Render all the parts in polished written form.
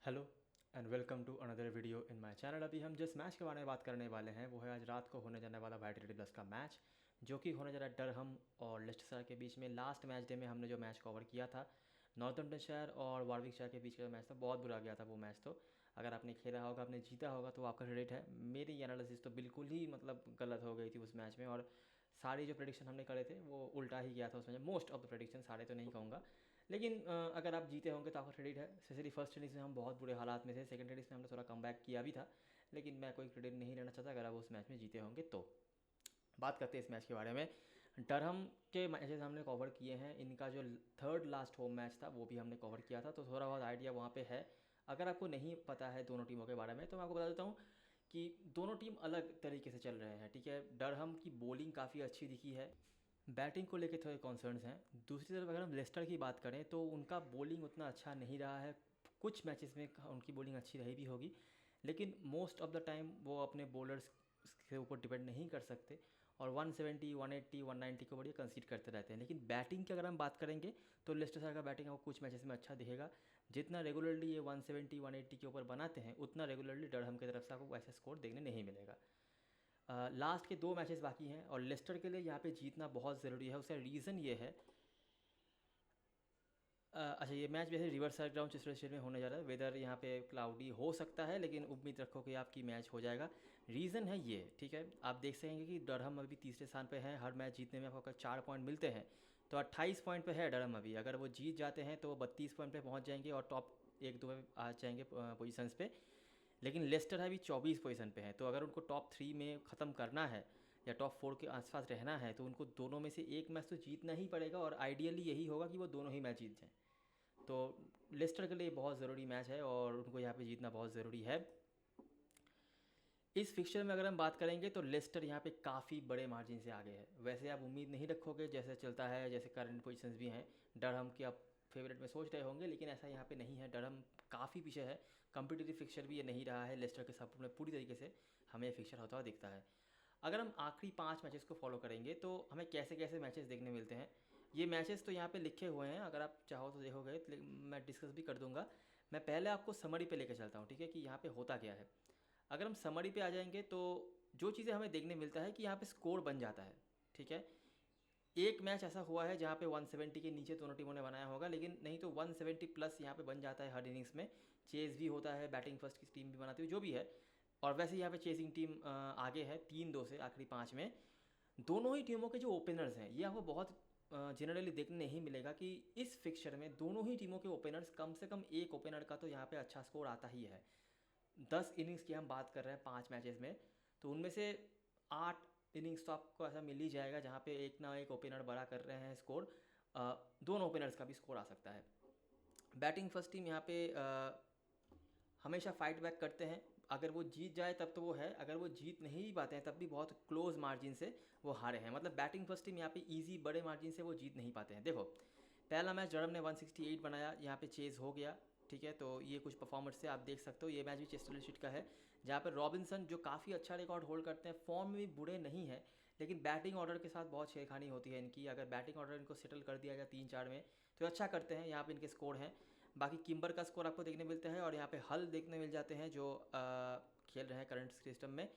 Hello and welcome to another video in my channel. अभी हम जिस मैच के बारे में बात करने वाले हैं वो है आज रात को होने जाने वाला वाइटलिटी प्लस का मैच, जो कि होने जा रहा है डरहम और लेस्टर के बीच में। लास्ट मैच डे में हमने जो मैच कवर किया था नॉर्थम्पटनशायर और वारविकशायर के बीच का मैच था, बहुत बुरा गया था वो मैच। तो अगर आपने खेला होगा, आपने जीता होगा तो आपका क्रेडिट है। मेरी एनालिसिस तो बिल्कुल ही मतलब गलत हो गई थी उस मैच में, और सारी जो प्रेडिक्शन हमने करे थे वो उल्टा ही गया था उसमें। मोस्ट ऑफ द प्रेडिक्शन, सारे तो नहीं कहूँगा, लेकिन अगर आप जीते होंगे तो आपका क्रेडिट है। स्पेशली फर्स्ट इनिंग्स में हम बहुत बुरे हालात में थे, सेकंड इनिंग्स में हमने थोड़ा कम किया भी था, लेकिन मैं कोई क्रेडिट नहीं लेना चाहता अगर आप उस मैच में जीते होंगे तो। बात करते हैं इस मैच के बारे में। डरहम के मैचेस हमने कवर किए हैं, इनका जो थर्ड लास्ट होम मैच था वो भी हमने कवर किया था, तो थोड़ा बहुत आइडिया वहाँ पे है। अगर आपको नहीं पता है दोनों टीमों के बारे में तो मैं आपको बता देता हूँ कि दोनों टीम अलग तरीके से चल रहे हैं। ठीक है, डरहम की बॉलिंग काफ़ी अच्छी दिखी है, बैटिंग को लेके थोड़े कॉन्सर्न्स हैं। दूसरी तरफ अगर हम लेस्टर की बात करें तो उनका बॉलिंग उतना अच्छा नहीं रहा है। कुछ मैचेस में उनकी बॉलिंग अच्छी रही भी होगी, लेकिन मोस्ट ऑफ द टाइम वो अपने बॉलर्स के ऊपर डिपेंड नहीं कर सकते, और 170, 180, 190 को बढ़िया कंसीड करते रहते हैं। लेकिन बैटिंग की अगर हम बात करेंगे तो लेस्टर साइड का बैटिंग आपको कुछ मैचेस में अच्छा दिखेगा। जितना रेगुलरली ये 170, 180 के ऊपर बनाते हैं, उतना रेगुलरली डरहम की तरफ से आपको वैसा स्कोर देखने नहीं मिलेगा। लास्ट के दो मैचेस बाकी हैं और लेस्टर के लिए यहाँ पे जीतना बहुत ज़रूरी है। उसका रीज़न ये है, अच्छा, ये मैच वैसे river side ground Chester state में होने जा रहा है। वेदर यहाँ पे क्लाउडी हो सकता है, लेकिन उम्मीद रखो कि आपकी मैच हो जाएगा। रीज़न है ये, ठीक है, आप देख सकेंगे कि डरहम अभी तीसरे स्थान पे है। हर मैच जीतने में आपको अगर 4 पॉइंट मिलते हैं तो 28 पॉइंट पे है डरहम अभी। अगर वो जीत जाते हैं तो वो 32 पॉइंट पे पहुँच जाएंगे और टॉप एक दो में आ जाएंगे पोजीशंस पे। लेकिन लेस्टर है अभी 24 पोजीशन पे है, तो अगर उनको टॉप 3 में ख़त्म करना है या टॉप 4 के आसपास रहना है तो उनको दोनों में से एक मैच तो जीतना ही पड़ेगा, और आइडियली यही होगा कि वो दोनों ही मैच जीत जाएँ। तो लेस्टर के लिए बहुत ज़रूरी मैच है और उनको यहाँ पे जीतना बहुत ज़रूरी है। इस फिक्चर में अगर हम बात करेंगे तो लेस्टर यहाँ पे काफ़ी बड़े मार्जिन से आगे है। वैसे आप उम्मीद नहीं रखोगे, जैसे चलता है, जैसे करंट पोजीशंस भी हैं, डरहम की आप फेवरेट में सोच रहे होंगे, लेकिन ऐसा यहाँ पे नहीं है। डरहम काफ़ी पीछे है, कम्पिटिटिव फिक्चर भी ये नहीं रहा है। लेस्टर के सपोर्ट में पूरी तरीके से हमें फिक्चर होता हुआ दिखता है। अगर हम आखिरी 5 मैचेस को फॉलो करेंगे तो हमें कैसे कैसे मैचेस देखने मिलते हैं, ये मैचेस तो यहाँ पे लिखे हुए हैं, अगर आप चाहो तो देखोगे तो मैं डिस्कस भी कर दूंगा। मैं पहले आपको समरी पे लेकर चलता हूँ, ठीक है, कि यहाँ पे होता क्या है। अगर हम समरी पे आ जाएंगे तो जो चीज़ें हमें देखने मिलता है कि यहाँ पे स्कोर बन जाता है। ठीक है, एक मैच ऐसा हुआ है जहाँ पे 170 के नीचे दोनों टीमों ने बनाया होगा, लेकिन नहीं तो 170 प्लस यहाँ पे बन जाता है हर इनिंग्स में। चेज भी होता है, बैटिंग फर्स्ट की टीम भी बनाती है, जो भी है। और वैसे यहाँ पे चेसिंग टीम आगे है 3-2 से आखिरी 5 में। दोनों ही टीमों के जो ओपनर्स हैं, ये आपको बहुत जनरली देखने नहीं मिलेगा कि इस फिक्चर में दोनों ही टीमों के ओपनर्स, कम से कम एक ओपनर का तो यहाँ पे अच्छा स्कोर आता ही है। 10 इनिंग्स की हम बात कर रहे हैं 5 मैचेस में, तो उनमें से 8 इनिंग्स तो आपको ऐसा मिल ही जाएगा जहाँ पे एक ना एक ओपनर बड़ा कर रहे हैं स्कोर। दोनों ओपनर्स का भी स्कोर आ सकता है। बैटिंग फर्स्ट टीम यहाँ पे हमेशा फाइट बैक करते हैं। अगर वो जीत जाए तब तो वो है, अगर वो जीत नहीं भी पाते हैं तब भी बहुत क्लोज मार्जिन से वो हारे हैं। मतलब बैटिंग फर्स्ट टीम यहाँ पे इजी बड़े मार्जिन से वो जीत नहीं पाते हैं। देखो, पहला मैच डरहम ने 168 बनाया, यहाँ पे चेज हो गया। ठीक है, तो ये कुछ परफॉर्मेंस से आप देख सकते हो। ये मैच भी चेस्टर शीट का है, जहाँ पर रॉबिन्सन जो काफ़ी अच्छा रिकॉर्ड होल्ड करते हैं, फॉर्म में भी बुरे नहीं है, लेकिन बैटिंग ऑर्डर के साथ बहुत छेड़खानी होती है इनकी। अगर बैटिंग ऑर्डर इनको सेटल कर दिया जाए 3-4 में तो अच्छा करते हैं। यहाँ पे इनके स्कोर हैं। बाकी किम्बर का स्कोर आपको देखने मिलता है, और यहाँ पे हल देखने मिल जाते हैं जो खेल रहे हैं करंट सिस्टम में।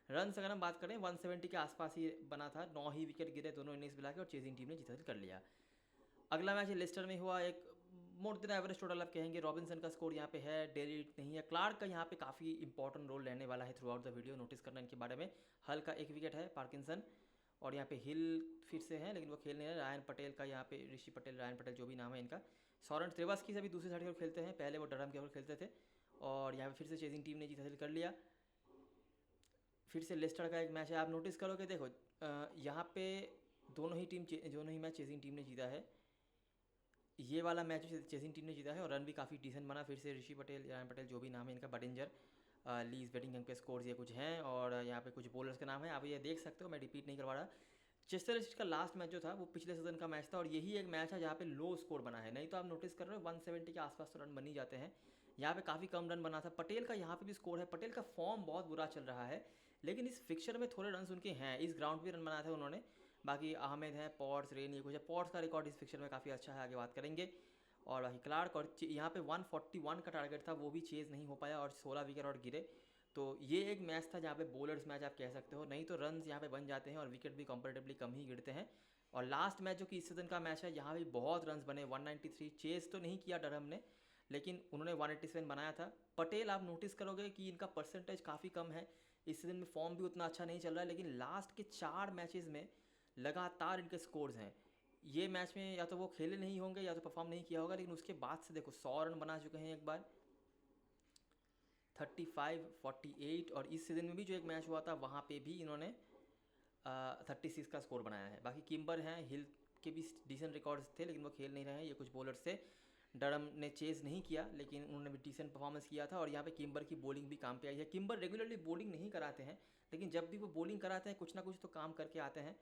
रन्स अगर हम बात करें 170 के आसपास ही बना था, 9 ही विकेट गिरे दोनों इनिंग्स मिला के, और चेजिंग टीम ने जीत हासिल कर लिया। अगला मैच लेस्टर में हुआ, एक मोर देन एवरेज टोटल आप कहेंगे। रॉबिन्सन का स्कोर यहाँ पे है, डेली नहीं है। क्लार्क का यहाँ पे काफ़ी इंपॉर्टेंट रोल रहने वाला है through out the video, notice करना इनके बारे में। हल का 1 विकेट है, पार्किंसन, और यहाँ पे हिल फिर से हैं लेकिन वो खेल नहीं रहे। रायन पटेल का यहाँ पे, ऋषि पटेल, रायन पटेल जो भी नाम है इनका। सौरन त्रिवास्की से भी दूसरी साइड की ओर खेलते हैं, पहले वो डरहम की ओर खेलते थे, और यहाँ पे फिर से चेजिंग टीम ने जीत हासिल कर लिया। फिर से लेस्टर का एक मैच है, आप नोटिस करोगे, देखो यहाँ पे दोनों ही मैच चेजिंग टीम ने जीता है। ये वाला मैच चेसिंग टीम ने जीता है और रन भी काफ़ी डिसेंट बना। फिर से ऋषि पटेल, रायन पटेल जो भी नाम है इनका, बडिंजर, लीज, बेटिंगम के स्कोर्स ये कुछ हैं, और यहाँ पे कुछ बॉलर्स के नाम है, आप ये देख सकते हो, मैं रिपीट नहीं करवा रहा। चेस्टर सीट का लास्ट मैच जो था वो पिछले सीजन का मैच था, और यही एक मैच है जहाँ पे लो स्कोर बना है। नहीं तो आप नोटिस कर रहे हो 170 के आसपास तो रन बन ही जाते हैं, यहाँ पे काफ़ी कम रन बना था। पटेल का यहाँ पे भी स्कोर है, पटेल का फॉर्म बहुत बुरा चल रहा है, लेकिन इस फिक्चर में थोड़े रन उनके हैं। इस ग्राउंड पे रन बनाए थे उन्होंने। बाकी अहमद है, पॉट्स, रेन, ये कुछ है। पॉट्स का रिकॉर्ड इस फिक्चर में काफ़ी अच्छा है, आगे बात करेंगे। और बाकी क्लार्क और यहाँ पे 141 का टारगेट था, वो भी चेज़ नहीं हो पाया और 16 विकेट और गिरे। तो ये एक मैच था जहाँ पे बॉलर्स मैच आप कह सकते हो, नहीं तो रन्स यहाँ पे बन जाते हैं और विकेट भी कंपेरेटिवली कम ही गिरते हैं। और लास्ट मैच जो कि इस सीज़न का मैच है, यहाँ भी बहुत रन्स बने, 193। चेज़ तो नहीं किया डरहम ने, लेकिन उन्होंने 187 बनाया था। पटेल आप नोटिस करोगे कि इनका परसेंटेज काफ़ी कम है, इस सीज़न में फॉर्म भी उतना अच्छा नहीं चल रहा है, लेकिन लास्ट के 4 मैचेस में लगातार इनके स्कोर्स हैं। ये मैच में या तो वो खेले नहीं होंगे या तो परफॉर्म नहीं किया होगा, लेकिन उसके बाद से देखो 100 रन बना चुके हैं एक बार, 35, 48। और इस सीज़न में भी जो एक मैच हुआ था वहाँ पे भी इन्होंने 36 का स्कोर बनाया है। बाकी किम्बर हैं, हिल के भी डिसेंट रिकॉर्ड्स थे, लेकिन वो खेल नहीं रहे हैं। ये कुछ बॉलर्स थे, डरम ने चेज़ नहीं किया, लेकिन उन्होंने भी डिसेंट परफॉर्मेंस किया था। और यहाँ पे किम्बर की बॉलिंग भी काम पे आई है। किम्बर रेगुलरली बॉलिंग नहीं कराते हैं, लेकिन जब भी वो बॉलिंग कराते हैं कुछ ना कुछ तो काम करके आते हैं।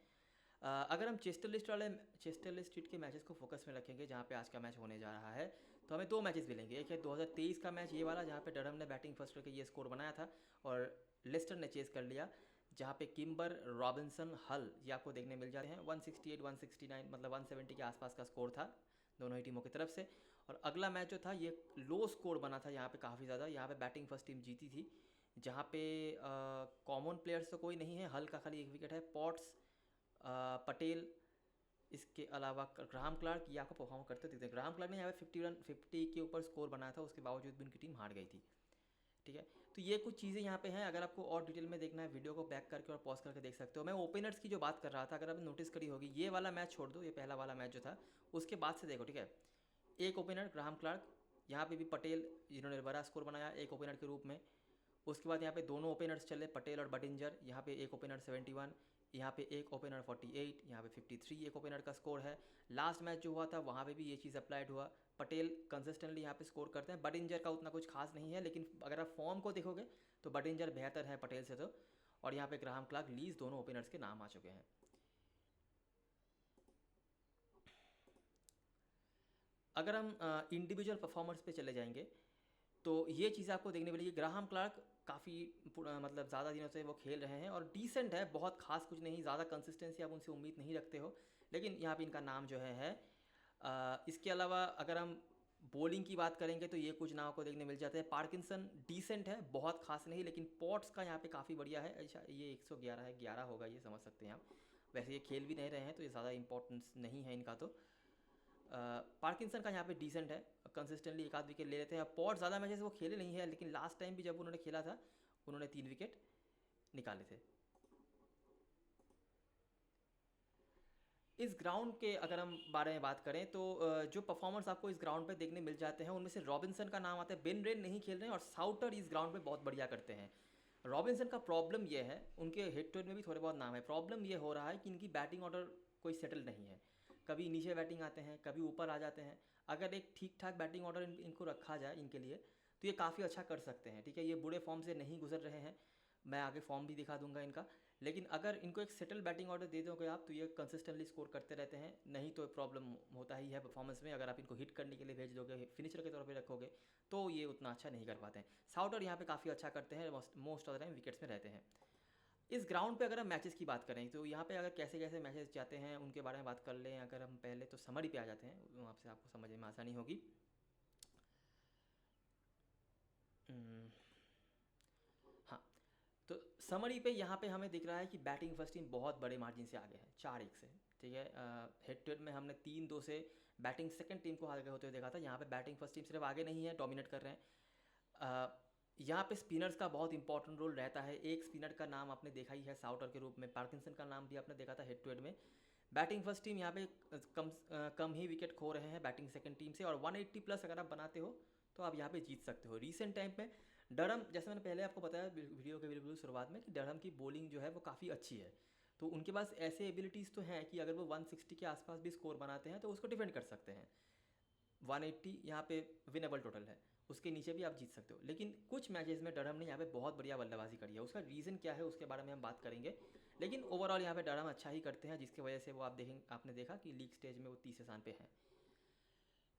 अगर हम चेस्टर लिस्ट स्ट्रीट के मैचेस को फोकस में रखेंगे, जहाँ पे आज का मैच होने जा रहा है, तो हमें 2 मैचेस मिलेंगे। एक है 2023 का मैच, ये वाला, जहाँ पे डरहम ने बैटिंग फर्स्ट करके ये स्कोर बनाया था और लेस्टर ने चेस कर लिया, जहाँ पे किम्बर, रॉबिन्सन, हल ये आपको देखने मिल जाते हैं। 168, 169 मतलब 170 के आसपास का स्कोर था दोनों ही टीमों की तरफ से। और अगला मैच जो था ये लो स्कोर बना था यहाँ पे काफ़ी ज़्यादा। यहाँ पे बैटिंग फर्स्ट टीम जीती थी, जहाँ पे कॉमन प्लेयर्स तो कोई नहीं है, हल का खाली एक विकेट है, पॉट्स, पटेल, इसके अलावा ग्राहम क्लार्क, ये आपको परफॉर्म करते दिखते हैं। ग्राहम क्लार्क ने यहाँ पे 50 के ऊपर स्कोर बनाया था, उसके बावजूद भी उनकी टीम हार गई थी। ठीक है, तो ये कुछ चीज़ें यहाँ पे हैं। अगर आपको और डिटेल में देखना है, वीडियो को बैक करके और पॉज करके देख सकते हो। मैं ओपनर्स की जो बात कर रहा था, अगर आपने नोटिस करी होगी, ये वाला मैच छोड़ दो, ये पहला वाला मैच जो था, उसके बाद से देखो। ठीक है, एक ओपनर ग्राहम क्लार्क, यहाँ पे भी पटेल जिन्होंने बड़ा स्कोर बनाया एक ओपनर के रूप में। उसके बाद यहाँ पे दोनों ओपनर्स चले, पटेल और बडिंजर। यहाँ पे एक ओपनर 71, यहाँ पे एक ओपनर 48, यहाँ पे 53 एक ओपनर का स्कोर है। लास्ट मैच जो हुआ था वहाँ पे भी ये चीज़ अप्लाइड हुआ। पटेल कंसिस्टेंटली यहाँ पे स्कोर करते हैं, बडिंजर का उतना कुछ खास नहीं है, लेकिन अगर आप फॉर्म को देखोगे तो बडिंजर बेहतर है पटेल से। तो और यहाँ पे ग्राहम क्लार्क, लीज, दोनों ओपनर्स के नाम आ चुके हैं। अगर हम इंडिविजुअल परफॉर्मर्स पे चले जाएंगे तो ये चीज़ आपको देखने मिलेगी। ग्राहम क्लार्क काफ़ी मतलब ज़्यादा दिनों से वो खेल रहे हैं और डिसेंट है, बहुत खास कुछ नहीं, ज़्यादा कंसिस्टेंसी आप उनसे उम्मीद नहीं रखते हो, लेकिन यहाँ पे इनका नाम जो है। इसके अलावा अगर हम बॉलिंग की बात करेंगे तो ये कुछ नाम आपको देखने मिल जाते हैं। पार्किंसन डिसेंट है, बहुत खास नहीं, लेकिन पॉट्स का यहाँ पे काफ़ी बढ़िया है। अच्छा, ये 111 है, 11 होगा ये, समझ सकते हैं आप। वैसे ये खेल भी नहीं रहे हैं तो ये ज़्यादा इंपॉर्टेंस नहीं है इनका। तो पार्किंसन का यहाँ पे डिसेंट है, कंसिस्टेंटली एक आध विकेट ले लेते हैं। पॉट ज़्यादा मैचेस वो खेले नहीं है, लेकिन लास्ट टाइम भी जब उन्होंने खेला था उन्होंने 3 विकेट निकाले थे। इस ग्राउंड के अगर हम बारे में बात करें तो जो परफॉर्मर्स आपको इस ग्राउंड पे देखने मिल जाते हैं उनमें से रॉबिन्सन का नाम आता है। बेन रेन नहीं खेल रहे हैं और साउटर इस ग्राउंड पे बहुत बढ़िया करते हैं। रॉबिन्सन का प्रॉब्लम ये है, उनके हेड टू हेड में भी थोड़े बहुत नाम है, प्रॉब्लम ये हो रहा है कि इनकी बैटिंग ऑर्डर कोई सेटल नहीं है। कभी नीचे बैटिंग आते हैं, कभी ऊपर आ जाते हैं। अगर एक ठीक ठाक बैटिंग ऑर्डर इनको रखा जाए इनके लिए तो ये काफ़ी अच्छा कर सकते हैं। ठीक है, ये बुरे फॉर्म से नहीं गुजर रहे हैं, मैं आगे फॉर्म भी दिखा दूंगा इनका, लेकिन अगर इनको एक सेटल बैटिंग ऑर्डर दे दोगे आप तो ये कंसिस्टेंटली स्कोर करते रहते हैं। नहीं तो प्रॉब्लम होता ही है परफॉर्मेंस में। अगर आप इनको हिट करने के लिए भेज दोगे, फिनिशर के तौर पे रखोगे, तो ये उतना अच्छा नहीं कर पाते हैं। साउटर यहाँ पे काफ़ी अच्छा करते हैं, most of the time wickets में रहते हैं। इस ग्राउंड पे अगर हम मैचेस की बात करें तो यहाँ पे अगर कैसे कैसे मैचेस जाते हैं उनके बारे में बात कर लें। अगर हम पहले तो समरी पे आ जाते हैं, वहाँ से आपको समझने में आसानी होगी। हाँ, तो समरी पे यहाँ पे हमें दिख रहा है कि बैटिंग फर्स्ट टीम बहुत बड़े मार्जिन से आगे है, 4-1 से। ठीक है, हेड टू हेड में हमने 3-2 से बैटिंग सेकंड टीम को आगे होते हुए देखा था। यहाँ पे बैटिंग फर्स्ट टीम सिर्फ आगे नहीं है, डोमिनेट कर रहे हैं। यहाँ पे स्पिनर्स का बहुत इंपॉर्टेंट रोल रहता है। एक स्पिनर का नाम आपने देखा ही है साउटर के रूप में, पार्किंसन का नाम भी आपने देखा था हेड टू हेड में। बैटिंग फर्स्ट टीम यहाँ पे कम ही विकेट खो रहे हैं बैटिंग सेकंड टीम से, और 180 प्लस अगर आप बनाते हो तो आप यहाँ पे जीत सकते हो। रीसेंट टाइम में डरहम, जैसे मैंने पहले आपको बताया वीडियो के बिल्कुल शुरुआत में, कि डरहम की बॉलिंग जो है वो काफ़ी अच्छी है। तो उनके पास ऐसे एबिलिटीज़ तो हैं कि अगर वो 160 के आसपास भी स्कोर बनाते हैं तो उसको डिफेंड कर सकते हैं। 180 यहाँ पे विनेबल टोटल है, उसके नीचे भी आप जीत सकते हो। लेकिन कुछ मैचेस में डरहम ने यहाँ पे बहुत बढ़िया बल्लेबाजी करी है। उसका रीज़न क्या है उसके बारे में हम बात करेंगे, लेकिन ओवरऑल यहाँ पे डरहम अच्छा ही करते हैं, जिसकी वजह से वो आप देखें, आपने देखा कि लीग स्टेज में वो 30 स्थान पे हैं।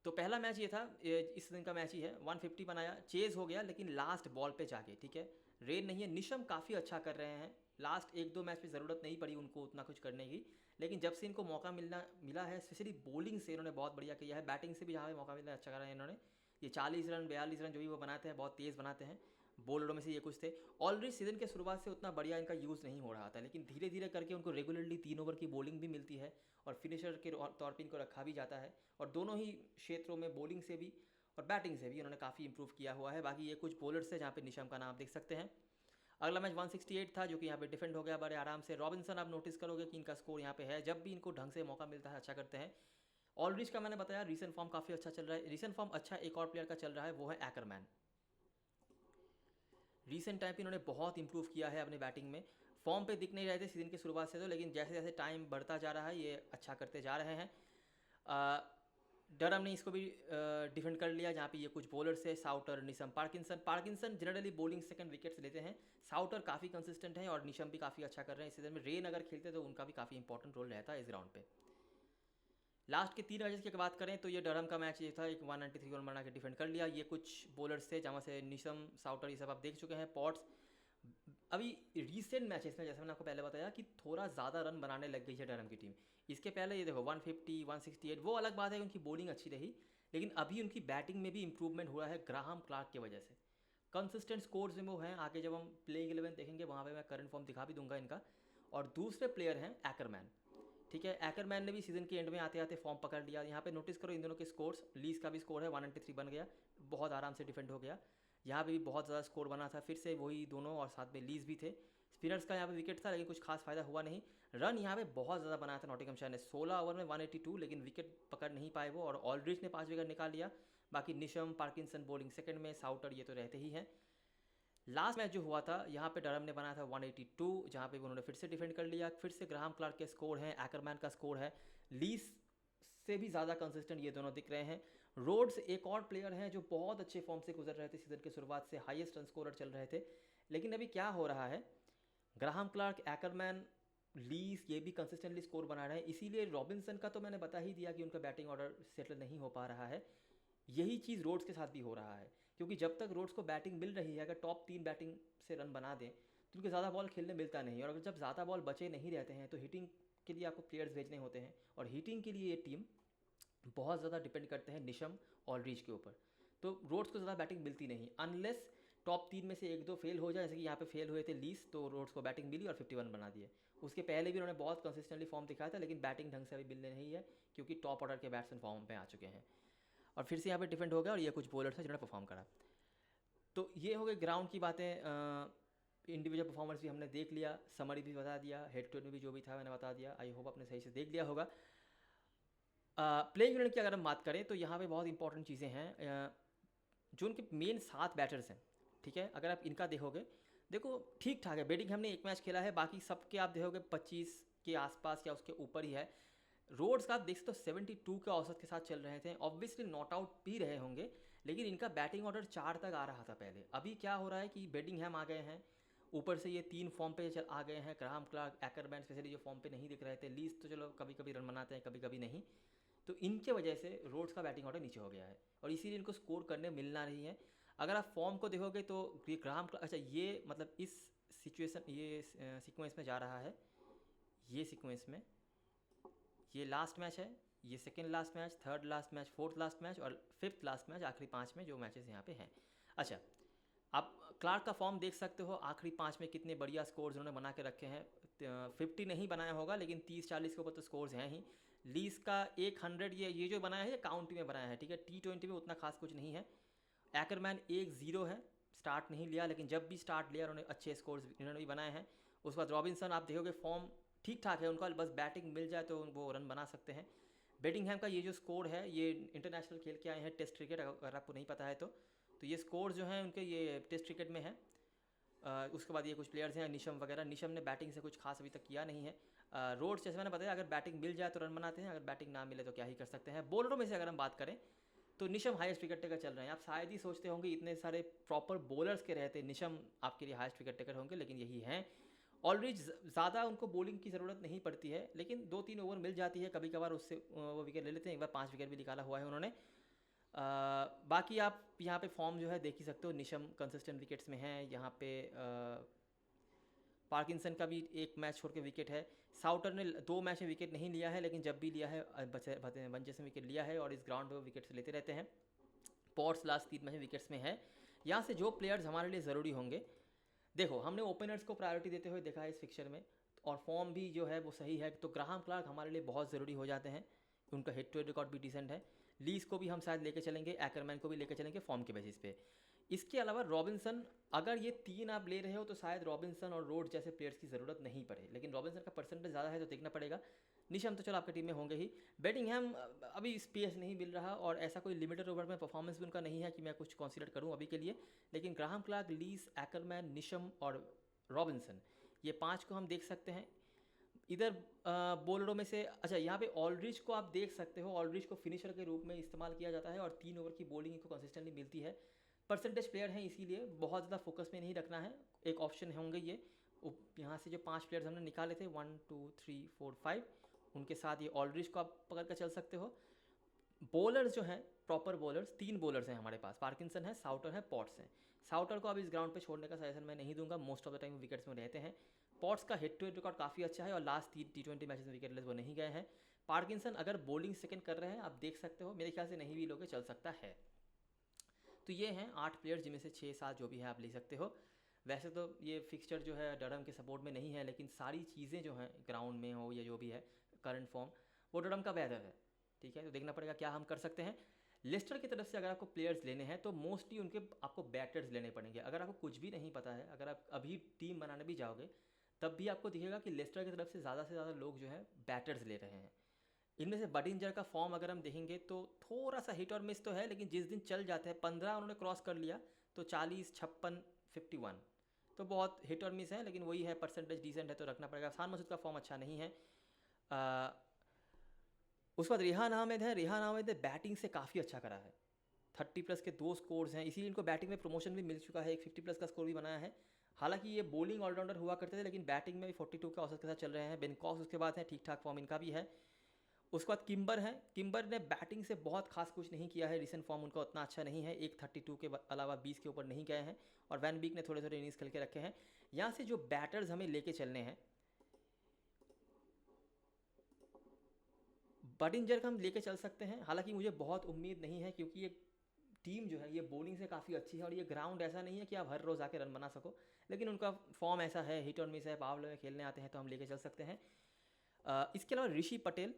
तो पहला मैच ये था, इस दिन का मैच ही है, 150 बनाया, चेज़ हो गया लेकिन लास्ट बॉल पे जाके, ठीक है, रेन नहीं है। निशम काफ़ी अच्छा कर रहे हैं, लास्ट 1-2 मैच पे ज़रूरत नहीं पड़ी उनको उतना कुछ करने की, लेकिन जब से इनको मौका मिला है, स्पेशली बॉलिंग से इन्होंने बहुत बढ़िया किया है, बैटिंग से भी जहाँ पे मौका मिला है अच्छा करा है इन्होंने। ये 40 रन 42 रन जो भी वो बनाते हैं बहुत तेज़ बनाते हैं, बॉलरों में से ये कुछ थे। ऑलरेडी सीजन के शुरुआत से उतना बढ़िया इनका यूज़ नहीं हो रहा था, लेकिन धीरे धीरे करके उनको रेगुलरली 3 ओवर की बॉलिंग भी मिलती है और फिनिशर के तौर पर इनको रखा भी जाता है, और दोनों ही क्षेत्रों में बॉलिंग से भी और बैटिंग से भी उन्होंने काफ़ी इंप्रूव किया हुआ है। बाकी ये कुछ बॉलर्स है जहाँ पे निशम का नाम देख सकते हैं। अगला मैच 168 था जो कि यहाँ पे डिफेंड हो गया बड़े आराम से। रॉबिन्सन आप नोटिस करोगे कि इनका स्कोर यहाँ पे है, जब भी इनको ढंग से मौका मिलता है अच्छा करते हैं। ऑलरीच का मैंने बताया रीसेंट फॉर्म काफ़ी अच्छा चल रहा है। रीसेंट फॉर्म अच्छा एक और प्लेयर का चल रहा है, वो है एक्करमैन। रीसेंट टाइम पे इन्होंने बहुत इंप्रूव किया है अपने बैटिंग में, फॉर्म पे दिख नहीं रहे थे सीजन की शुरुआत से तो, लेकिन जैसे जैसे टाइम बढ़ता जा रहा है ये अच्छा करते जा रहे हैं। डरम ने इसको भी डिफेंड कर लिया, जहाँ पे ये कुछ बॉलर्स है, Souter, Neesham, Parkinson generally bowling second wickets लेते हैं। साउटर काफ़ी कंसिस्टेंट है और निशम भी काफ़ी अच्छा कर रहे हैं इस सीजन में। रेन अगर खेलते तो उनका भी काफ़ी इंपॉर्टेंट रोल रहता है इस ग्राउंड पे। लास्ट के 3 मैचेस की बात करें तो ये डरहम का मैच ये था, एक 193 रन बना के डिफेंड कर लिया। ये कुछ बॉलर्स थे जहाँ से निशम, साउटर ये सब आप देख चुके हैं। पॉट्स अभी रिसेंट मैचेस में जैसे मैंने आपको पहले बताया कि थोड़ा ज़्यादा रन बनाने लग गई है डरहम की टीम। इसके पहले ये देखो 150 168, वो अलग बात है उनकी बॉलिंग अच्छी रही, लेकिन अभी उनकी बैटिंग में भी इंप्रूवमेंट हुआ है ग्राहम क्लार्क की वजह से। कंसिस्टेंट स्कोर्स में वो हैं, आगे जब हम प्लेइंग 11 देखेंगे वहाँ पे मैं करंट फॉर्म दिखा भी दूंगा इनका। और दूसरे प्लेयर हैं एक्करमैन, ठीक है। एक्करमैन ने भी सीजन के एंड में आते आते फॉर्म पकड़ लिया। यहाँ पे नोटिस करो इन दोनों के स्कोर्स, लीज का भी स्कोर है 193 बन गया, बहुत आराम से डिफेंड हो गया। यहाँ पे भी बहुत ज़्यादा स्कोर बना था, फिर से वही दोनों, और साथ में लीज भी थे। स्पिनर्स का यहाँ पे विकेट था लेकिन कुछ खास फायदा हुआ नहीं। रन यहाँ पे बहुत ज़्यादा बनाया था नॉटिंघमशायर ने, 16 ओवर में 182, लेकिन विकेट पकड़ नहीं पाए वो, और ऑलड्रिच ने 5 विकेट निकाल लिया। बाकी निशम, पार्किंसन बॉलिंग सेकंड में, साउटर ये तो रहते ही हैं। लास्ट मैच जो हुआ था यहाँ पे डरहम ने बनाया था 182, जहाँ पे उन्होंने फिर से डिफेंड कर लिया। फिर से ग्राहम क्लार्क के स्कोर हैं, एक्करमैन का स्कोर है, लीज से भी ज़्यादा कंसिस्टेंट ये दोनों दिख रहे हैं। रोड्स एक और प्लेयर हैं जो बहुत अच्छे फॉर्म से गुजर रहे थे, सीजन की शुरुआत से हाईएस्ट रन स्कोरर चल रहे थे, लेकिन अभी क्या हो रहा है, ग्राहम क्लार्क, एक्करमैन, लीज ये भी कंसिस्टेंटली स्कोर बना रहे हैं। इसीलिए रॉबिन्सन का तो मैंने बता ही दिया कि उनका बैटिंग ऑर्डर सेटल नहीं हो पा रहा है। यही चीज़ रोड्स के साथ भी हो रहा है, क्योंकि जब तक रोड्स को बैटिंग मिल रही है, अगर टॉप 3 बैटिंग से रन बना दें तो उनको ज़्यादा बॉल खेलने मिलता नहीं, और अगर जब ज़्यादा बॉल बचे नहीं रहते हैं तो हिटिंग के लिए आपको प्लेयर्स भेजने होते हैं, और हिटिंग के लिए ये टीम बहुत ज़्यादा डिपेंड करते हैं निशम और रीच के ऊपर। तो रोड्स को ज़्यादा बैटिंग मिलती नहीं, अनलेस टॉप 3 में से 1-2 फेल हो जाए, जैसे कि यहाँ पे फेल हुए थे लीज, तो रोड्स को बैटिंग मिली और 51 बना दिए। उसके पहले भी उन्होंने बहुत कंसिस्टेंटली फॉर्म दिखाया था, लेकिन बैटिंग ढंग से अभी मिल नहीं है, क्योंकि टॉप ऑर्डर के बैट्समैन फॉर्म पे आ चुके हैं। और फिर से यहाँ पे डिफेंड हो गया, और ये कुछ बॉलर्स हैं जिन्होंने परफॉर्म करा। तो ये हो गए ग्राउंड की बातें। इंडिविजुअल परफॉर्मेंस भी हमने देख लिया, समरी भी बता दिया, हेड टू हेड में भी जो भी था मैंने बता दिया। आई होप आपने सही से देख लिया होगा। प्लेइंग यूनिट की अगर हम बात करें तो यहाँ पे बहुत इंपॉर्टेंट चीज़ें हैं। जो उनके मेन 7 बैटर्स हैं, ठीक है, अगर आप इनका देखोगे, देखो ठीक ठाक है। बेडिंघम ने 1 मैच खेला है, बाकी सबके आप देखोगे 25 के आसपास या उसके ऊपर ही है। रोड्स का आप देख सकते हो 72 के औसत के साथ चल रहे थे, ऑब्वियसली नॉट आउट भी रहे होंगे, लेकिन इनका बैटिंग ऑर्डर 4 तक आ रहा था पहले। अभी क्या हो रहा है कि बेडिंघम आ गए हैं, ऊपर से ये 3 फॉर्म पे आ गए हैं, ग्राहम क्लार्क, एक्करमैन स्पेशली जो फॉर्म पे नहीं दिख रहे थे, लीज तो चलो कभी कभी रन बनाते हैं कभी कभी नहीं, तो इनके वजह से रोड्स का बैटिंग ऑर्डर नीचे हो गया है, और इसीलिए इनको स्कोर करने मिलना नहीं है। अगर आप फॉर्म को देखोगे तो ये ग्राहम क्लार्क, अच्छा ये मतलब इस सिचुएशन, ये सीक्वेंस में जा रहा है, ये सीक्वेंस में ये लास्ट मैच है, ये second last match, third last match, fourth last match और फिफ्थ लास्ट मैच, आखिरी 5 में जो मैचेस यहाँ पे हैं। अच्छा, आप क्लार्क का फॉर्म देख सकते हो, आखिरी 5 में कितने बढ़िया स्कोर्स उन्होंने बना के रखे हैं। 50 नहीं बनाया होगा, लेकिन 30-40 के ऊपर तो स्कोर्स हैं ही। लीज का 100, ये जो बनाया है ये काउंटी में बनाया है, ठीक है, T20 में उतना खास कुछ नहीं है। एक्करमैन 1-0 है, स्टार्ट नहीं लिया, लेकिन जब भी स्टार्ट लिया उन्होंने अच्छे स्कोर्स इन्होंने भी बनाए हैं। उसके बाद रॉबिन्सन आप देखोगे फॉर्म ठीक ठाक है उनका, बस बैटिंग मिल जाए तो वो रन बना सकते हैं। बेडिंघम का ये जो स्कोर है, ये इंटरनेशनल खेल के आए हैं, टेस्ट क्रिकेट, अगर आपको नहीं पता है तो ये स्कोर जो हैं उनके ये टेस्ट क्रिकेट में है। उसके बाद ये कुछ प्लेयर्स हैं निशम वगैरह, निशम ने बैटिंग से कुछ खास अभी तक किया नहीं है। रोड्स जैसे मैंने बताया, अगर बैटिंग मिल जाए तो रन बनाते हैं, अगर बैटिंग ना मिले तो क्या ही कर सकते हैं। बॉलरों में से अगर हम बात करें तो निशम हाईएस्ट विकेट टेकर चल रहे हैं। आप शायद ही सोचते होंगे इतने सारे प्रॉपर बॉलर्स के रहते निशम आपके लिए हाईएस्ट विकेट टेकर होंगे, लेकिन यही हैं। ऑलरेडी ज़्यादा उनको बॉलिंग की ज़रूरत नहीं पड़ती है, लेकिन 2-3 ओवर मिल जाती है कभी कभार, उससे वो विकेट ले लेते हैं। एक बार 5 विकेट भी निकाला हुआ है उन्होंने। बाकी आप यहाँ पे फॉर्म जो है देख ही सकते हो, निशम कंसिस्टेंट विकेट्स में है, यहाँ पे पार्किंसन का भी एक मैच छोड़ के विकेट है। साउटर ने 2 मैच में विकेट नहीं लिया है, लेकिन जब भी लिया है वनडे से विकेट लिया है और इस ग्राउंड पर विकेट्स लेते रहते हैं। पॉट्स लास्ट 3 मैच में विकेट्स में है। यहाँ से जो प्लेयर्स हमारे लिए ज़रूरी होंगे, देखो हमने ओपनर्स को प्रायोरिटी देते हुए देखा है इस फिक्चर में, और फॉर्म भी जो है वो सही है, तो ग्राहम क्लार्क हमारे लिए बहुत ज़रूरी हो जाते हैं। उनका हेड टू हेड रिकॉर्ड भी डिसेंट है। लीज को भी हम शायद लेके चलेंगे, एक्करमैन को भी लेके चलेंगे फॉर्म के बेसिस पे। इसके अलावा रॉबिन्सन, अगर ये 3 आप ले रहे हो तो शायद रॉबिन्सन और रोड जैसे प्लेयर्स की ज़रूरत नहीं पड़े, लेकिन रॉबिन्सन का परसेंटेज ज़्यादा है तो देखना पड़ेगा। निशम तो चलो आपकी टीम में होंगे ही। बेटिंगहैम अभी स्पेस नहीं मिल रहा और ऐसा कोई लिमिटेड ओवर में परफॉर्मेंस भी उनका नहीं है कि मैं कुछ कंसीडर करूं अभी के लिए, लेकिन Graham Clarke, Lees, Ackermann, Neesham और रॉबिन्सन, ये 5 को हम देख सकते हैं। इधर बॉलरों में से अच्छा, यहाँ पे ऑलड्रिच को आप देख सकते हो। ऑलड्रिच को फिनिशर के रूप में इस्तेमाल किया जाता है और 3 ओवर की बॉलिंग इनको कंसिस्टेंटली मिलती है। परसेंटेज प्लेयर हैं, इसीलिए बहुत ज़्यादा फोकस में नहीं रखना है। एक ऑप्शन होंगे ये। यहाँ से जो 5 प्लेयर्स हमने निकाले थे 1 2 3 4 5, उनके साथ ये ऑलड्रिच को आप पकड़ कर चल सकते हो। बॉलर्स जो हैं प्रॉपर बॉलर्स, 3 बॉलर्स हैं हमारे पास, पार्किंसन है, साउटर है, पॉट्स हैं। साउटर को अब इस ग्राउंड पे छोड़ने का सजेशन मैं नहीं दूंगा, most of the time wickets में रहते हैं। पॉट्स का हेड टू हेड रिकॉर्ड काफ़ी अच्छा है और लास्ट 3 T20 मैचेस में विकेटलेस वो नहीं गए हैं। पार्किंसन अगर बॉलिंग सेकंड कर रहे हैं, आप देख सकते हो, मेरे ख्याल से नहीं भी लोगे चल सकता है। तो ये हैं 8 प्लेयर्स, जिनमें से 6-7 जो भी है आप ले सकते हो। वैसे तो ये फिक्सचर जो है डरहम के सपोर्ट में नहीं है, लेकिन सारी चीज़ें जो हैं ग्राउंड में हो या जो भी है करंट फॉर्म, वो डरहम का बेहतर है। ठीक है, तो देखना पड़ेगा क्या हम कर सकते हैं। लेस्टर की तरफ से अगर आपको प्लेयर्स लेने हैं तो मोस्टली उनके आपको बैटर्स लेने पड़ेंगे। अगर आपको कुछ भी नहीं पता है, अगर आप अभी टीम बनाने भी जाओगे, तब भी आपको दिखेगा कि लेस्टर की तरफ से ज़्यादा लोग जो है बैटर्स ले रहे हैं। इनमें से बडिंजर का फॉर्म अगर हम देखेंगे तो थोड़ा सा हिट और मिस तो है, लेकिन जिस दिन चल जाते हैं 15 उन्होंने क्रॉस कर लिया तो 40, 56, 51 तो बहुत हिट और मिस है, लेकिन वही है, परसेंटेज डिसेंट है तो रखना पड़ेगा। शान मसूद का फॉर्म अच्छा नहीं है। उसके बाद रेहान अहमद है। रेहान अहमद ने बैटिंग से काफ़ी अच्छा करा है, 30+ के 2 स्कोर्स हैं, इसीलिए इनको बैटिंग में प्रमोशन भी मिल चुका है, एक 50+ का स्कोर भी बनाया है। हालांकि ये बॉलिंग ऑलराउंडर हुआ करते थे, लेकिन बैटिंग में भी 42 का औसत के साथ चल रहे हैं। बेनकॉस उसके बाद है, ठीक ठाक फॉर्म इनका भी है। उसके बाद किम्बर है। किम्बर ने बैटिंग से बहुत खास कुछ नहीं किया है, रिसेंट फॉर्म उनका उतना अच्छा नहीं है, एक 32 के अलावा 20 के ऊपर नहीं गए हैं, और वैन बीक ने थोड़े थोड़े इनिंग्स खेल के रखे हैं। यहाँ से जो बैटर्स हमें लेके चलने हैं, बडिंजर का हम लेके चल सकते हैं। हालांकि मुझे बहुत उम्मीद नहीं है, क्योंकि ये टीम जो है ये बॉलिंग से काफ़ी अच्छी है और ये ग्राउंड ऐसा नहीं है कि आप हर रोज़ आके रन बना सको, लेकिन उनका फॉर्म ऐसा है, हिट और मिस है, पावर में खेलने आते हैं, तो हम लेके चल सकते हैं। इसके अलावा ऋषि पटेल,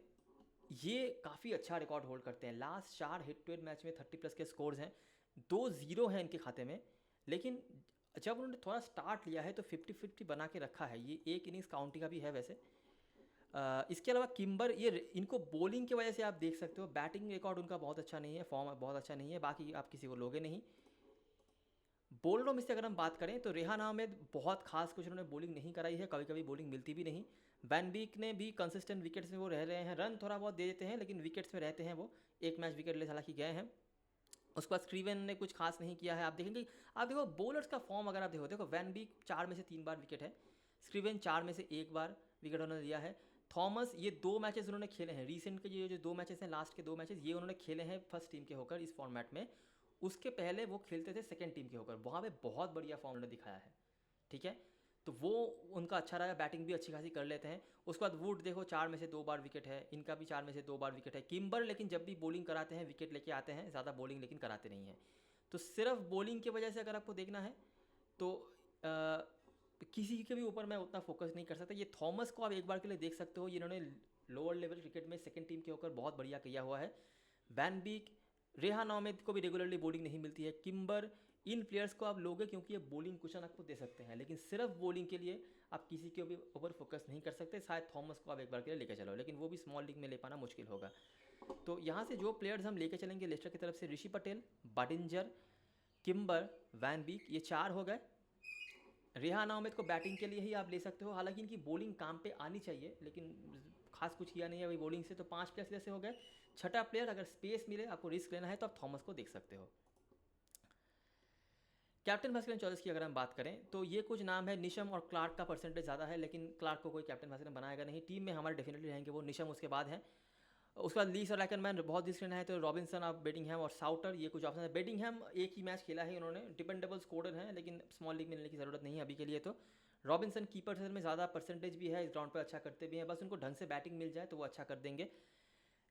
ये काफ़ी अच्छा रिकॉर्ड होल्ड करते हैं। Last 4 head to head match में 30+ के स्कोर्स हैं, 2-0 हैं इनके खाते में, लेकिन जब उन्होंने थोड़ा स्टार्ट लिया है तो 50-50 बना के रखा है। ये एक इनिंग्स काउंटी का भी है वैसे। इसके अलावा किम्बर, ये इनको बॉलिंग की वजह से आप देख सकते हो, बैटिंग रिकॉर्ड उनका बहुत अच्छा नहीं है, फॉर्म बहुत अच्छा नहीं है, बाकी आप किसी को लोगे नहीं। बॉलरों में से अगर हम बात करें तो रेहान अहमद बहुत खास कुछ उन्होंने बॉलिंग नहीं कराई है, कभी कभी बॉलिंग मिलती भी नहीं। वैन बीक ने भी कंसिस्टेंट विकेट्स में वो रह रहे हैं, रन थोड़ा बहुत दे देते हैं लेकिन विकेट्स में रहते हैं वो, एक मैच विकेट ले हालांकि गए हैं। उसके बाद स्क्रीवन ने कुछ खास नहीं किया है। आप देखेंगे, आप देखो बॉलर्स का फॉर्म अगर आप देखो वैन बीक 4 में से 3 बार विकेट है, स्क्रीवन 4 में से 1 बार विकेट उन्होंने दिया है। थॉमस, ये 2 मैचेस उन्होंने खेले हैं, रीसेंट के जो 2 मैचेस हैं, लास्ट के 2 मैचेस ये उन्होंने खेले हैं फर्स्ट टीम के होकर इस फॉर्मेट में। उसके पहले वो खेलते थे सेकंड टीम के होकर, वहाँ पे बहुत बढ़िया फॉर्म उन्होंने दिखाया है। ठीक है, तो वो उनका अच्छा रहा, बैटिंग भी अच्छी खासी कर लेते हैं। उसके बाद वुड देखो 4 में से 2 बार विकेट है, इनका भी 4 में से 2 बार विकेट है। किम्बर लेकिन जब भी बॉलिंग कराते हैं विकेट लेके आते हैं, ज़्यादा बॉलिंग लेकिन कराते नहीं हैं। तो सिर्फ बॉलिंग की वजह से अगर आपको देखना है तो किसी के भी ऊपर मैं उतना फोकस नहीं कर सकता। ये थॉमस को आप एक बार के लिए देख सकते हो, इन्होंने लोअर लेवल क्रिकेट में सेकंड टीम के होकर बहुत बढ़िया किया हुआ है। वैन बीक, रेहान अहमद को भी रेगुलरली बॉलिंग नहीं मिलती है। किम्बर, इन प्लेयर्स को आप लोगे क्योंकि ये बॉलिंग कुशन आपको दे सकते हैं, लेकिन सिर्फ बॉलिंग के लिए आप किसी के भी ऊपर फोकस नहीं कर सकते। शायद थॉमस को आप एक बार के लिए लेकर चलो, लेकिन वो भी स्मॉल लीग में ले पाना मुश्किल होगा। तो यहाँ से जो प्लेयर्स हम लेकर चलेंगे लेस्टर की तरफ से, ऋषि पटेल, बडिंजर, किम्बर, वैन बीक, ये 4 हो गए। रेहान अहमद को बैटिंग के लिए ही आप ले सकते हो, हालांकि इनकी बॉलिंग काम पे आनी चाहिए, लेकिन खास कुछ किया नहीं है अभी बॉलिंग से, तो 5 प्लेयर्स जैसे हो गए। छठा प्लेयर, अगर स्पेस मिले, आपको रिस्क लेना है तो आप थॉमस को देख सकते हो। कैप्टन वाइस कैप्टन चॉइस की अगर हम बात करें तो ये कुछ नाम है। निशम और क्लार्क का परसेंटेज ज़्यादा है, लेकिन क्लार्क को कोई कैप्टन वाइस कैप्टन बनाएगा नहीं। टीम में हमारे डेफिनेटली रहेंगे वो निशम, उसके बाद है। उसके बाद लीस और एक्करमैन बहुत डिस्टेंट है, तो रॉबिन्सन और बेडिंगहैम और साउटर, ये कुछ ऑप्शन है। बेडिंगहैम एक ही मैच खेला है उन्होंने, डिपेंडेबल स्कोरर हैं, लेकिन स्मॉल लीग में लेने की ज़रूरत नहीं है अभी के लिए। तो रॉबिन्सन कीपर में ज़्यादा परसेंटेज भी है, इस ग्राउंड पर अच्छा करते भी हैं, बस उनको ढंग से बैटिंग मिल जाए तो वो अच्छा कर देंगे।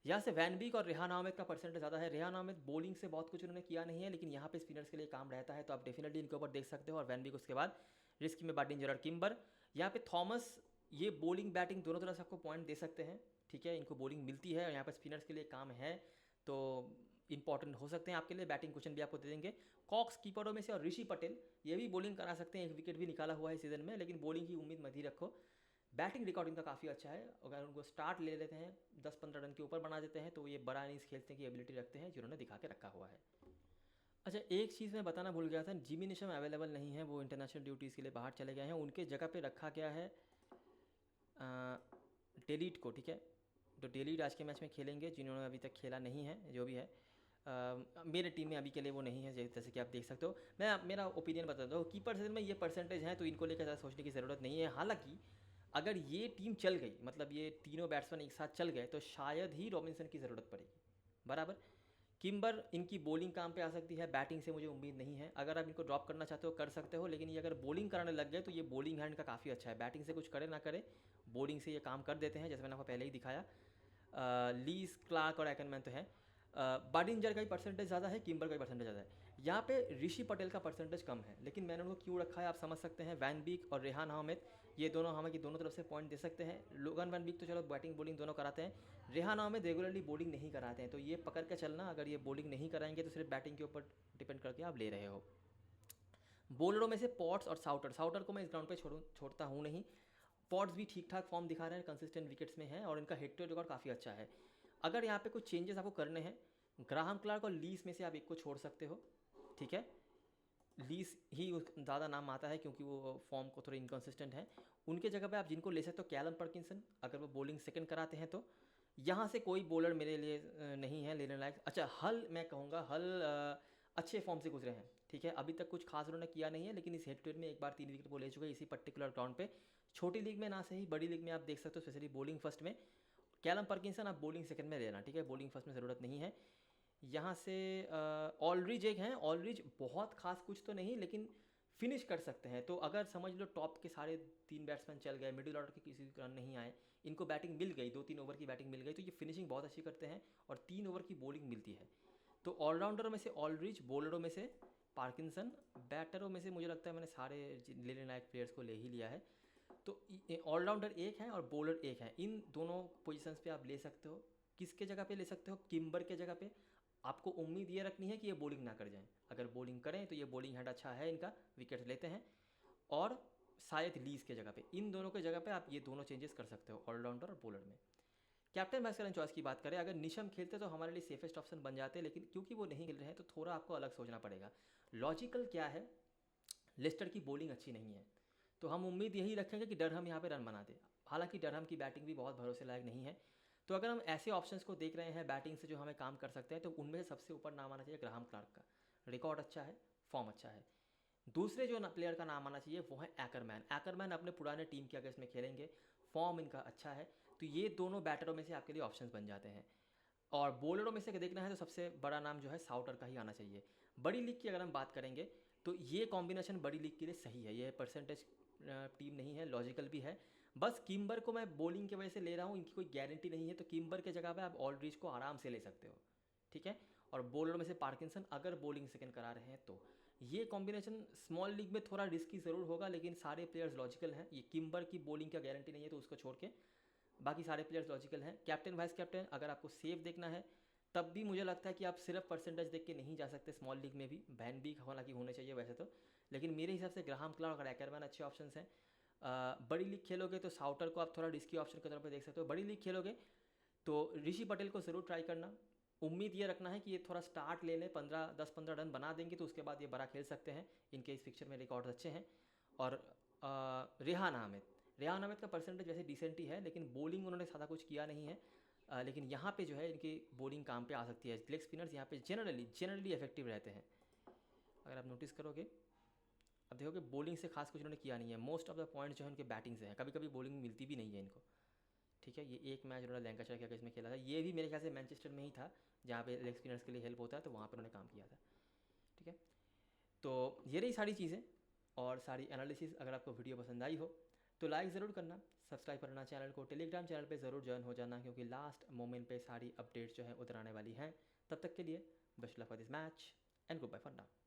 यहाँ से वैन बीक और रेहान अहमद का परसेंटेज ज़्यादा है। रेहान अहमद बॉलिंग से बहुत कुछ उन्होंने किया नहीं है, लेकिन यहाँ पे स्पिनर्स के लिए काम रहता है, तो आप डेफिनेटली इनके ऊपर देख सकते हो। और वैन बीक उसके बाद रिस्की में बाटिंग जराड किम्बर। यहाँ पे थॉमस, ये बॉलिंग बैटिंग दोनों तरह से आपको पॉइंट दे सकते हैं, ठीक है, इनको बॉलिंग मिलती है और यहाँ पर स्पिनर्स के लिए काम है, तो इंपॉर्टेंट हो सकते हैं आपके लिए। बैटिंग क्वेश्चन भी आपको दे देंगे। कॉक्स कीपरों में से और ऋषि पटेल, ये भी बॉलिंग करा सकते हैं, एक विकेट भी निकाला हुआ है सीजन में, लेकिन बॉलिंग की उम्मीद मत ही रखो। बैटिंग रिकॉर्डिंग का काफ़ी अच्छा है, अगर उनको स्टार्ट ले लेते हैं 10-15 रन के ऊपर बना देते हैं, तो ये बड़ा इनिंग्स खेलने की एबिलिटी रखते हैं, जिन्होंने दिखा के रखा हुआ है। अच्छा, एक चीज़ मैं बताना भूल गया था, जिमी निशम अवेलेबल नहीं है, वो इंटरनेशनल ड्यूटीज़ के लिए बाहर चले गए हैं, उनके जगह पे रखा गया है डेलीट को, ठीक है। तो डेलीट आज के मैच में खेलेंगे, जिन्होंने अभी तक खेला नहीं है, जो भी है मेरे टीम में अभी के लिए वो नहीं है, जैसे कि आप देख सकते हो। मैं मेरा ओपिनियन बताता हूँ, कीपर सीजन में ये परसेंटेज है, तो इनको लेकर ज़्यादा सोचने की ज़रूरत नहीं है। हालांकि अगर ये टीम चल गई, मतलब ये तीनों बैट्समैन एक साथ चल गए, तो शायद ही रॉबिन्सन की ज़रूरत पड़ेगी, बराबर। किम्बर इनकी बॉलिंग काम पे आ सकती है, बैटिंग से मुझे उम्मीद नहीं है। अगर आप इनको ड्रॉप करना चाहते हो कर सकते हो, लेकिन ये अगर बॉलिंग कराने लग गए तो ये बॉलिंग हैंड का काफ़ी अच्छा है, बैटिंग से कुछ करे ना करे, बॉलिंग से ये काम कर देते हैं, जैसे मैंने आपको पहले ही दिखाया। लीस, क्लार्क और एक्करमैन तो है। बाडिंजर का ही परसेंटेज ज़्यादा है, किम्बर का ही परसेंटेज ज़्यादा है। यहाँ पे ऋषि पटेल का परसेंटेज कम है, लेकिन मैंने उनको क्यों रखा है आप समझ सकते हैं। वैन बीक और रेहान अहमद, ये दोनों हमें की दोनों तरफ से पॉइंट दे सकते हैं। लोगन वैन बीक तो चलो बैटिंग बॉलिंग दोनों कराते हैं, रेहान अहमद रेगुलरली बॉलिंग नहीं कराते हैं, तो ये पकड़ के चलना, अगर ये बॉलिंग नहीं कराएंगे तो सिर्फ बैटिंग के ऊपर डिपेंड करके आप ले रहे हो। बॉलरों में से पॉट्स और साउटर, साउटर को मैं इस ग्राउंड पे छोड़ता हूँ नहीं। पॉट्स भी ठीक ठाक फॉर्म दिखा रहे हैं, कंसिस्टेंट विकेट्स में हैं, और इनका हिट टू रिकॉर्ड काफ़ी अच्छा है। अगर यहाँ पे कुछ चेंजेस आपको करने हैं, ग्राहम क्लार्क और लीस में से आप एक को छोड़ सकते हो, ठीक है। लीस ही ज़्यादा नाम आता है क्योंकि वो फॉर्म को थोड़ा इनकन्सिस्टेंट है। उनके जगह पे आप जिनको ले सकते हो, कैलम पर्किंसन, अगर वो बॉलिंग सेकंड कराते हैं तो। यहाँ से कोई बॉलर मेरे लिए नहीं है लेने लायक। अच्छा, हल मैं कहूँगा, हल अच्छे फॉर्म से गुजरे हैं, ठीक है, अभी तक कुछ खास उन्होंने किया नहीं है, लेकिन इस हेड टू हेड में एक बार 3 विकेट वो ले चुके हैं इसी पर्टिकुलर ग्राउंड पे। छोटी लीग में ना सही, बड़ी लीग में आप देख सकते हो, स्पेशली बॉलिंग फर्स्ट में कैलम पर्किंसन, आप बॉलिंग सेकंड में लेना, ठीक है, बॉलिंग फर्स्ट में ज़रूरत नहीं है। यहाँ से ऑलरिज एक हैं, ऑलरिज बहुत खास कुछ तो नहीं, लेकिन फिनिश कर सकते हैं। तो अगर समझ लो टॉप के सारे 3 बैट्समैन चल गए, मिडिल ऑर्डर के किसी रन नहीं आए, इनको बैटिंग मिल गई, 2-3 ओवर की बैटिंग मिल गई, तो ये फिनिशिंग बहुत अच्छी करते हैं और 3 ओवर की बॉलिंग मिलती है। तो ऑलराउंडर में से ऑलरिज, बॉलरों में से पार्किंसन, बैटरों में से मुझे लगता है मैंने सारे लेने लायक प्लेयर्स को ले ही लिया है। तो ऑलराउंडर एक है और बॉलर एक है, इन दोनों पोजीशंस पे आप ले सकते हो। किसके जगह पे ले सकते हो? किम्बर के जगह पे। आपको उम्मीद ये रखनी है कि ये बॉलिंग ना कर जाएं, अगर बॉलिंग करें तो ये बॉलिंग हैंड अच्छा है इनका, विकेट लेते हैं। और शायद लीज के जगह पे, इन दोनों के जगह पे आप ये दोनों चेंजेस कर सकते हो, ऑलराउंडर और बॉलर में। कैप्टन वाइस कैप्टन चॉइस की बात करें, अगर निशम खेलते तो हमारे लिए सेफेस्ट ऑप्शन बन जाते, लेकिन क्योंकि वो नहीं खेल रहे हैं तो थोड़ा आपको अलग सोचना पड़ेगा। लॉजिकल क्या है, लेस्टर की बॉलिंग अच्छी नहीं है, तो हम उम्मीद यही रखेंगे कि डरहम यहाँ पे रन बना दे। हालांकि डरहम की बैटिंग भी बहुत भरोसे लायक नहीं है, तो अगर हम ऐसे ऑप्शंस को देख रहे हैं बैटिंग से जो हमें काम कर सकते हैं, तो उनमें से सबसे ऊपर नाम आना चाहिए ग्राहम क्लार्क का। रिकॉर्ड अच्छा है, फॉर्म अच्छा है। दूसरे जो प्लेयर का नाम आना चाहिए वो है एक्करमैन। एक्करमैन अपने पुराने टीम के अगेंस्ट में खेलेंगे, फॉर्म इनका अच्छा है, तो ये दोनों बैटरों में से आपके लिए ऑप्शंस बन जाते हैं। और बॉलरों में से देखना है तो सबसे बड़ा नाम जो है साउटर का ही आना चाहिए। बड़ी लीग की अगर हम बात करेंगे तो ये कॉम्बिनेशन बड़ी लीग के लिए सही है, ये परसेंटेज टीम नहीं है, लॉजिकल भी है। बस किम्बर को मैं बॉलिंग की वजह से ले रहा हूँ, इनकी कोई गारंटी नहीं है, तो किम्बर के जगह पे आप ऑलरीज को आराम से ले सकते हो, ठीक है। और बॉलर में से पार्किंसन, अगर बॉलिंग सेकंड करा रहे हैं तो। ये कॉम्बिनेशन स्मॉल लीग में थोड़ा रिस्की ज़रूर होगा, लेकिन सारे प्लेयर्स लॉजिकल हैं। ये किम्बर की बॉलिंग का गारंटी नहीं है, तो उसको छोड़ के बाकी सारे प्लेयर्स लॉजिकल हैं। कैप्टन वाइस कैप्टन, अगर आपको सेफ देखना है तब भी मुझे लगता है कि आप सिर्फ परसेंटेज देख के नहीं जा सकते स्मॉल लीग में भी। वैन बीक हालांकि होने चाहिए वैसे तो, लेकिन मेरे हिसाब से ग्राहम क्लार्क और एक्करमैन अच्छे ऑप्शन हैं। बड़ी लीग खेलोगे तो साउटर को आप थोड़ा रिस्की ऑप्शन के तौर पर देख सकते हो। बड़ी लीग खेलोगे तो ऋषि पटेल को ज़रूर ट्राई करना। उम्मीद ये रखना है कि ये थोड़ा स्टार्ट ले लें, 10-15 रन बना देंगे तो उसके बाद ये बड़ा खेल सकते हैं, इनके इस पिक्चर में रिकॉर्ड अच्छे हैं। और रेहान अहमद, रेहान अहमद का परसेंटेज वैसे डिसेंट ही है, लेकिन बॉलिंग उन्होंने ज़्यादा कुछ किया नहीं है। लेकिन यहाँ पे जो है इनकी बॉलिंग काम पे आ सकती है। लेग स्पिनर्स यहाँ पे जनरली इफेक्टिव रहते हैं, अगर आप नोटिस करोगे। अब देखोगे बॉलिंग से खास कुछ उन्होंने किया नहीं है, मोस्ट ऑफ द पॉइंट्स जो है उनके बैटिंग से हैं, कभी कभी बॉलिंग मिलती भी नहीं है इनको, ठीक है, ये एक मैच उन्होंने लैंकाशायर के अगेंस्ट में खेला था, ये भी मेरे ख्याल से मैनचेस्टर में ही था जहाँ पे लेग स्पिनर्स के लिए हेल्प होता है, तो वहाँ पर उन्होंने काम किया था। ठीक है, तो ये रही सारी चीज़ें और सारी एनालिसिस। अगर आपको वीडियो पसंद आई हो तो लाइक ज़रूर करना, सब्सक्राइब करना चैनल को, टेलीग्राम चैनल पे ज़रूर ज्वाइन हो जाना, क्योंकि लास्ट मोमेंट पे सारी अपडेट्स जो है उतर आने वाली हैं। तब तक के लिए best luck for this match and good bye for now.